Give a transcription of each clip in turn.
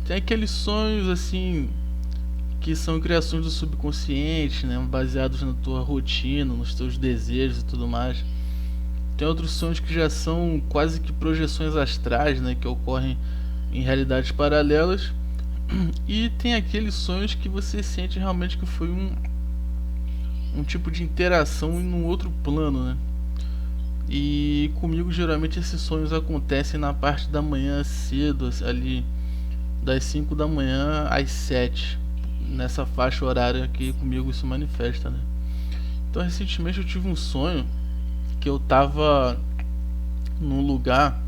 Tem aqueles sonhos assim que são criações do subconsciente, né, baseados na tua rotina, nos teus desejos e tudo mais. Tem outros sonhos que já são quase que projeções astrais, né, que ocorrem em realidades paralelas. E tem aqueles sonhos que você sente realmente que foi um tipo de interação em um outro plano, né? E comigo geralmente esses sonhos acontecem na parte da manhã cedo, ali das 5 da manhã às 7, nessa faixa horária que comigo isso manifesta, né? Então recentemente eu tive um sonho que eu tava num lugar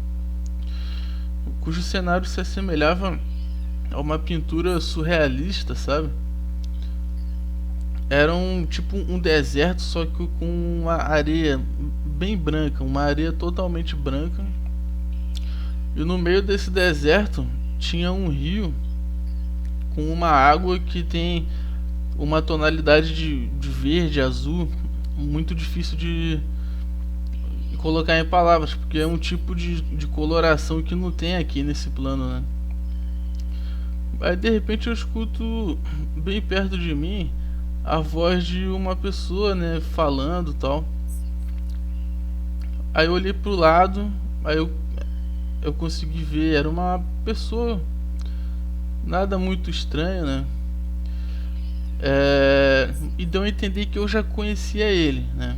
cujo cenário se assemelhava a uma pintura surrealista, sabe? Era um tipo um deserto, só que com uma areia bem branca, uma areia totalmente branca. E no meio desse deserto tinha um rio com uma água que tem uma tonalidade de verde, azul, muito difícil de colocar em palavras, porque é um tipo de coloração que não tem aqui nesse plano, né? Aí de repente eu escuto bem perto de mim a voz de uma pessoa, né, falando e tal. Aí eu olhei pro lado, aí eu consegui ver, era uma pessoa, nada muito estranho, né? E deu a entender que eu já conhecia ele, né?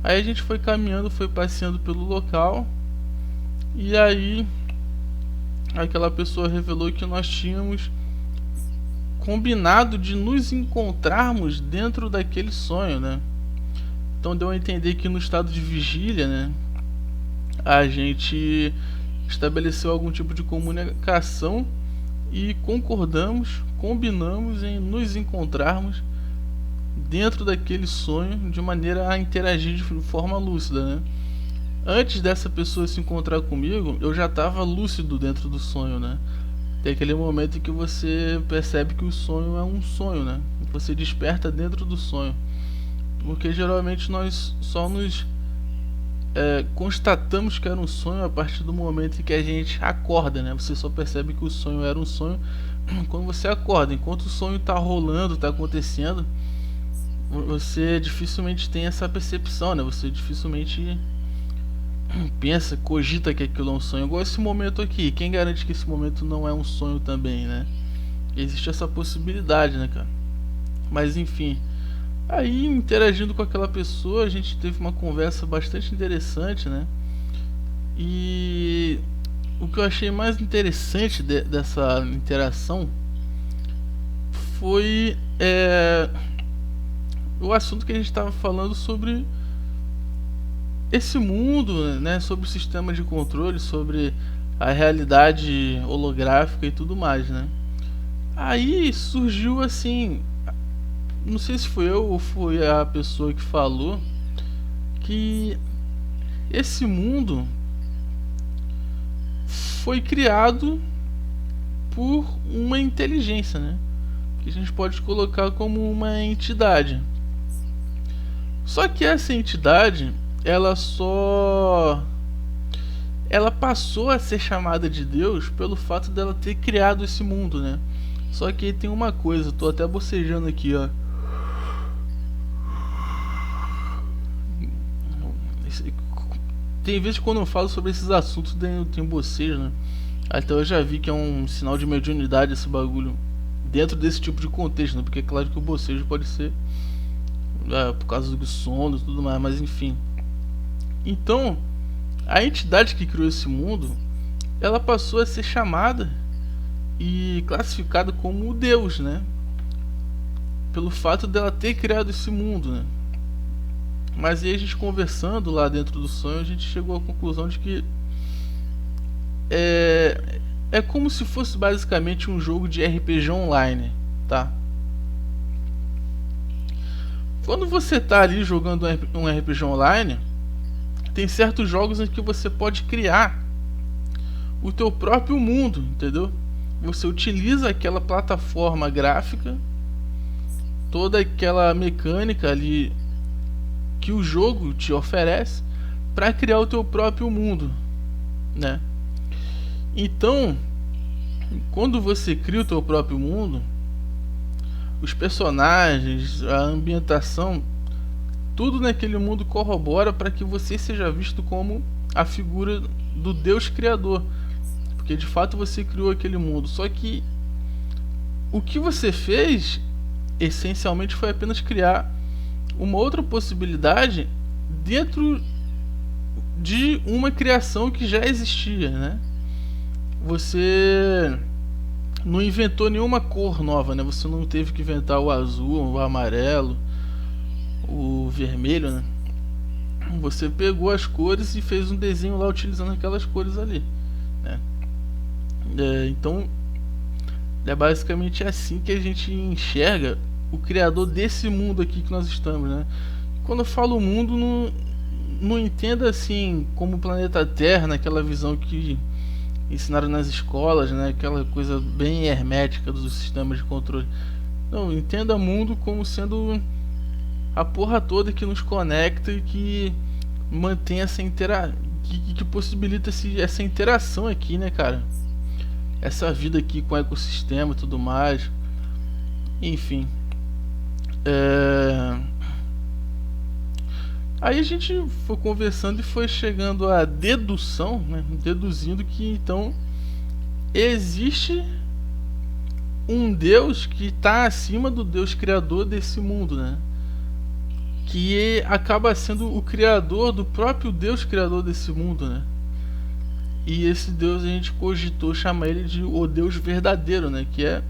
Aí a gente foi caminhando, foi passeando pelo local, e aí aquela pessoa revelou que nós tínhamos combinado de nos encontrarmos dentro daquele sonho, né? Então deu a entender que no estado de vigília, né, a gente estabeleceu algum tipo de comunicação e concordamos, combinamos em nos encontrarmos dentro daquele sonho de maneira a interagir de forma lúcida, né? Antes dessa pessoa se encontrar comigo, eu já estava lúcido dentro do sonho, né? Tem aquele momento em que você percebe que o sonho é um sonho, né? Você desperta dentro do sonho. Porque geralmente nós só nos constatamos que era um sonho a partir do momento em que a gente acorda, né? Você só percebe que o sonho era um sonho quando você acorda. Enquanto o sonho está rolando, está acontecendo, você dificilmente tem essa percepção, né? Você dificilmente pensa, cogita que aquilo é um sonho. Igual esse momento aqui. Quem garante que esse momento não é um sonho também, né? Existe essa possibilidade, né, cara? Mas enfim. Aí, interagindo com aquela pessoa, a gente teve uma conversa bastante interessante, né? E o que eu achei mais interessante dessa interação foi o assunto que a gente estava falando sobre esse mundo, né? Sobre o sistema de controle, sobre a realidade holográfica e tudo mais, né? Aí surgiu assim, não sei se foi eu ou foi a pessoa que falou que esse mundo foi criado por uma inteligência, né? Que a gente pode colocar como uma entidade. Só que essa entidade, ela passou a ser chamada de Deus pelo fato dela ter criado esse mundo, né? Só que tem uma coisa, tô até bocejando aqui, ó. Tem vezes que quando eu falo sobre esses assuntos tem bocejo, né? Até eu já vi que é um sinal de mediunidade esse bagulho dentro desse tipo de contexto, né? Porque é claro que o bocejo pode ser por causa do sono e tudo mais, mas enfim. Então, a entidade que criou esse mundo, ela passou a ser chamada e classificada como o Deus, né? Pelo fato dela ter criado esse mundo, né? Mas aí a gente conversando lá dentro do sonho, a gente chegou à conclusão de que é como se fosse basicamente um jogo de RPG online, tá? Quando você tá ali jogando um RPG online, tem certos jogos em que você pode criar o teu próprio mundo, entendeu? Você utiliza aquela plataforma gráfica, toda aquela mecânica ali que o jogo te oferece para criar o teu próprio mundo, né? Então, quando você cria o teu próprio mundo, os personagens, a ambientação, tudo naquele mundo corrobora para que você seja visto como a figura do Deus Criador, porque de fato você criou aquele mundo. Só que o que você fez, essencialmente, foi apenas criar uma outra possibilidade dentro de uma criação que já existia, né? Você não inventou nenhuma cor nova, né? Você não teve que inventar o azul, o amarelo, o vermelho, né? Você pegou as cores e fez um desenho lá utilizando aquelas cores ali, né? Então é basicamente assim que a gente enxerga o criador desse mundo aqui que nós estamos, né? Quando eu falo mundo, não entenda assim como o planeta Terra, naquela visão que ensinaram nas escolas, né? Aquela coisa bem hermética dos sistemas de controle. Não, entenda mundo como sendo a porra toda que nos conecta e que mantém essa que possibilita essa interação aqui, né, cara? Essa vida aqui com o ecossistema e tudo mais. Enfim. Aí a gente foi conversando e foi chegando à dedução, né? Deduzindo que então existe um Deus que está acima do Deus criador desse mundo, né? Que acaba sendo o criador do próprio Deus criador desse mundo, né? E esse Deus a gente cogitou chamar ele de o Deus verdadeiro, né? Que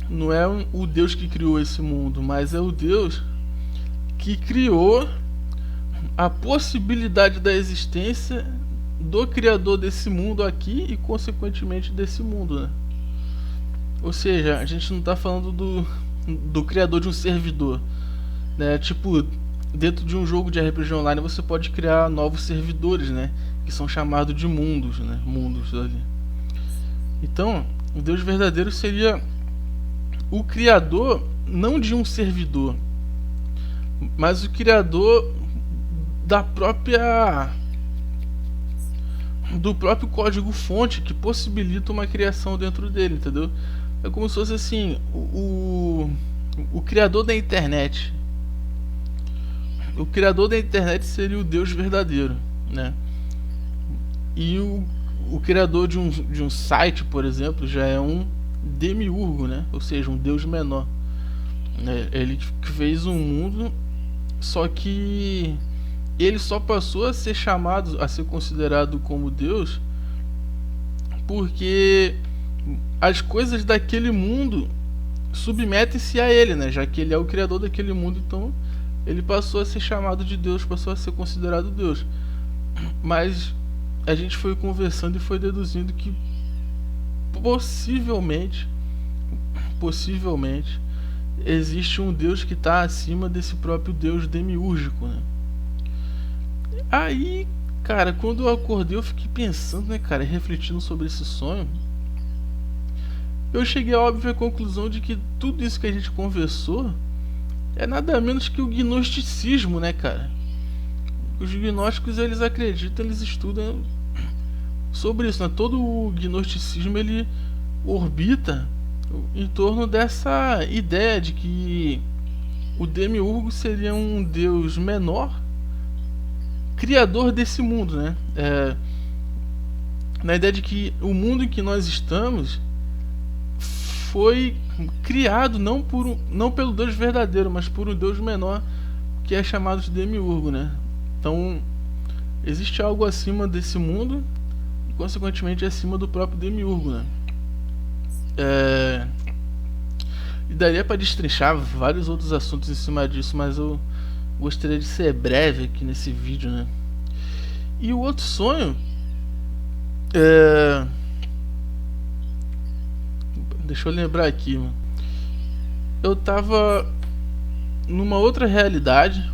não é o Deus que criou esse mundo, mas é o Deus que criou a possibilidade da existência do criador desse mundo aqui e consequentemente desse mundo, né? Ou seja, a gente não está falando do criador de um servidor, né? Tipo, dentro de um jogo de RPG online você pode criar novos servidores, né? Que são chamados de mundos, né? Mundos ali. Então, o Deus verdadeiro seria o criador não de um servidor, mas o criador do próprio código fonte que possibilita uma criação dentro dele, entendeu? É como se fosse assim, o criador da internet. O criador da internet seria o Deus verdadeiro, né? E o criador de um site, por exemplo, já é um demiurgo, né? Ou seja, um Deus menor. Ele fez um mundo, só que ele só passou a ser chamado, a ser considerado como Deus, porque as coisas daquele mundo submetem-se a ele, né? Já que ele é o criador daquele mundo, então ele passou a ser chamado de Deus, passou a ser considerado Deus. Mas a gente foi conversando e foi deduzindo que possivelmente existe um Deus que está acima desse próprio Deus demiúrgico, né? Aí, cara, quando eu acordei eu fiquei pensando, né, cara, refletindo sobre esse sonho. Eu cheguei à óbvia conclusão de que tudo isso que a gente conversou é nada menos que o gnosticismo, né, cara? Os gnósticos, eles acreditam, eles estudam sobre isso, né? Todo o gnosticismo, ele orbita em torno dessa ideia de que o demiurgo seria um deus menor, criador desse mundo, né? Na ideia de que o mundo em que nós estamos foi criado não pelo Deus verdadeiro, mas por um Deus menor que é chamado de demiurgo, né? Então existe algo acima desse mundo e consequentemente acima do próprio demiurgo, né? E daria para destrinchar vários outros assuntos em cima disso, mas eu gostaria de ser breve aqui nesse vídeo, né? E o outro sonho deixa eu lembrar aqui, mano. Eu tava numa outra realidade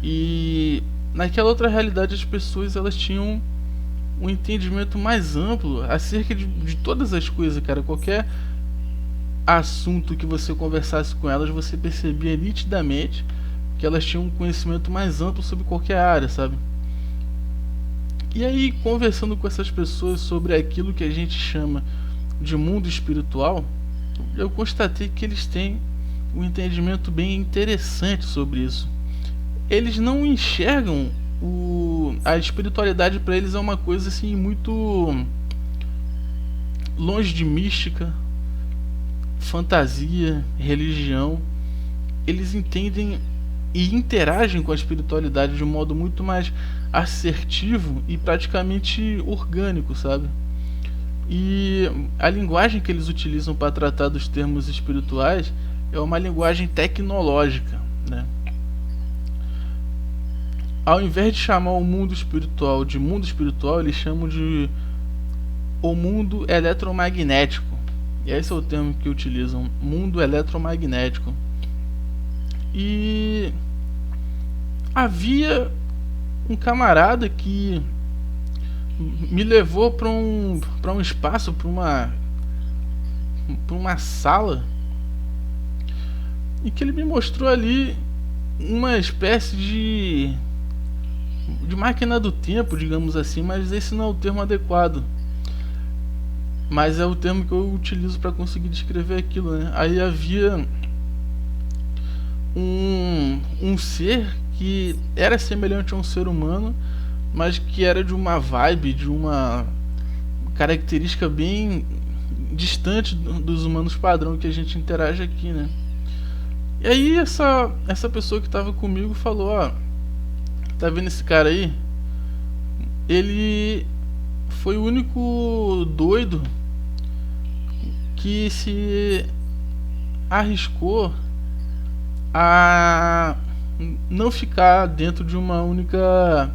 e naquela outra realidade as pessoas, elas tinham um entendimento mais amplo acerca de todas as coisas, cara. Qualquer assunto que você conversasse com elas, você percebia nitidamente que elas tinham um conhecimento mais amplo sobre qualquer área, sabe? E aí, conversando com essas pessoas sobre aquilo que a gente chama de mundo espiritual, eu constatei que eles têm um entendimento bem interessante sobre isso. Eles não enxergam a espiritualidade. Para eles é uma coisa assim muito longe de mística, fantasia, religião. Eles entendem e interagem com a espiritualidade de um modo muito mais assertivo e praticamente orgânico, sabe? E a linguagem que eles utilizam para tratar dos termos espirituais é uma linguagem tecnológica, né? Ao invés de chamar o mundo espiritual de mundo espiritual, eles chamam de o mundo eletromagnético. E esse é o termo que utilizam, mundo eletromagnético. E havia um camarada que me levou para um espaço, para uma sala, e que ele me mostrou ali uma espécie de máquina do tempo, digamos assim, mas esse não é o termo adequado. Mas é o termo que eu utilizo para conseguir descrever aquilo, né? Aí havia um ser que era semelhante a um ser humano, mas que era de uma vibe, de uma característica bem distante dos humanos padrão que a gente interage aqui, né? E aí essa pessoa que estava comigo falou, ó, tá vendo esse cara aí? Ele foi o único doido que se arriscou a não ficar dentro de uma única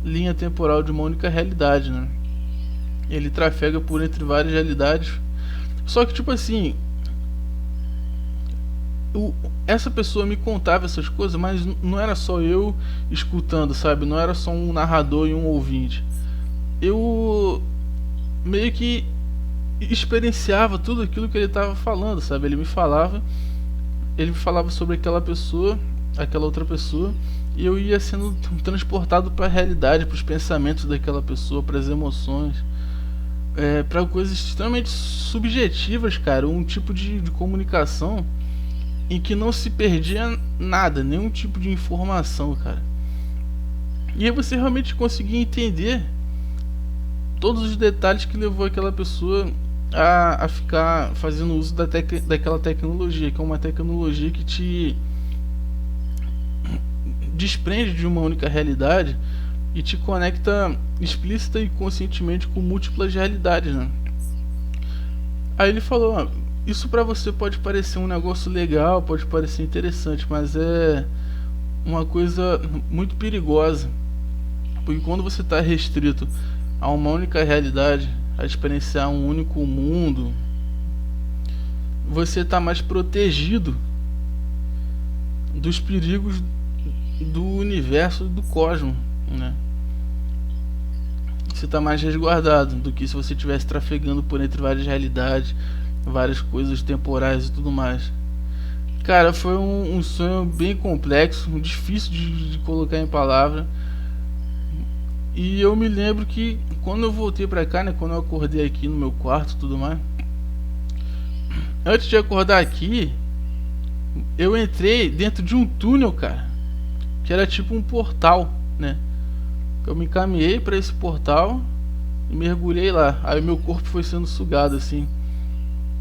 linha temporal, de uma única realidade, né? Ele trafega por entre várias realidades. Só que tipo assim, essa pessoa me contava essas coisas, mas não era só eu escutando, sabe? Não era só um narrador e um ouvinte. Eu meio que experienciava tudo aquilo que ele estava falando, sabe? Ele me falava sobre aquela pessoa, aquela outra pessoa, e eu ia sendo transportado para a realidade, para os pensamentos daquela pessoa, para as emoções, para coisas extremamente subjetivas, cara. Um tipo de comunicação em que não se perdia nada, nenhum tipo de informação, cara. E aí você realmente conseguia entender todos os detalhes que levou aquela pessoa a ficar fazendo uso daquela tecnologia, que é uma tecnologia que te desprende de uma única realidade e te conecta explícita e conscientemente com múltiplas realidades, né? Aí ele falou, ó, isso pra você pode parecer um negócio legal, pode parecer interessante, mas é uma coisa muito perigosa, porque quando você está restrito a uma única realidade, a experienciar um único mundo, você está mais protegido dos perigos do universo, do cosmos, né? Você está mais resguardado do que se você estivesse trafegando por entre várias realidades, várias coisas temporais e tudo mais. Cara, foi um sonho bem complexo, difícil de colocar em palavra. E eu me lembro que quando eu voltei pra cá, né, quando eu acordei aqui no meu quarto e tudo mais, antes de acordar aqui, eu entrei dentro de um túnel, cara, que era tipo um portal, né? Eu me encaminhei para esse portal e mergulhei lá. Aí meu corpo foi sendo sugado assim,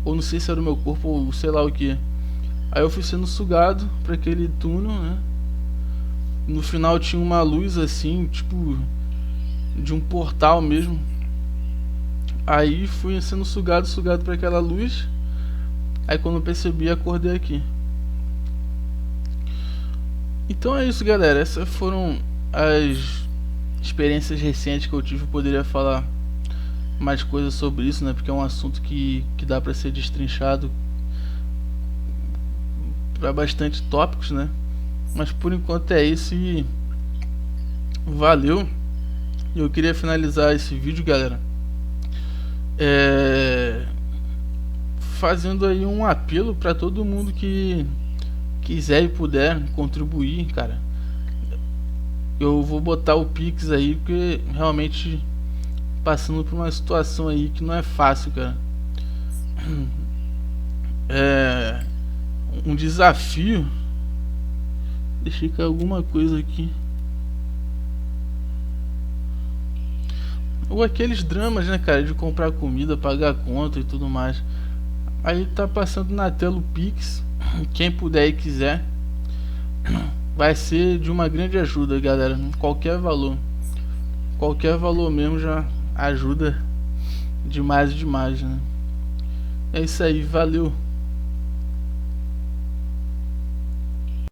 ou não sei se era o meu corpo ou sei lá o que. Aí eu fui sendo sugado para aquele túnel, né? No final tinha uma luz assim, tipo de um portal mesmo. Aí fui sendo sugado para aquela luz. Aí quando eu percebi, acordei aqui. Então é isso, galera. Essas foram as experiências recentes que eu tive. Eu poderia falar mais coisas sobre isso, né? Porque é um assunto que dá para ser destrinchado para bastante tópicos, né? Mas por enquanto é isso e valeu. Eu queria finalizar esse vídeo, galera, fazendo aí um apelo para todo mundo que quiser e puder contribuir, cara. Eu vou botar o Pix aí porque realmente passando por uma situação aí que não é fácil, cara. É um desafio. Deixei cair alguma coisa aqui. Ou aqueles dramas, né, cara, de comprar comida, pagar conta e tudo mais. Aí tá passando na tela o Pix. Quem puder e quiser, vai ser de uma grande ajuda, galera. Qualquer valor mesmo já ajuda demais, demais, né? É isso aí, valeu.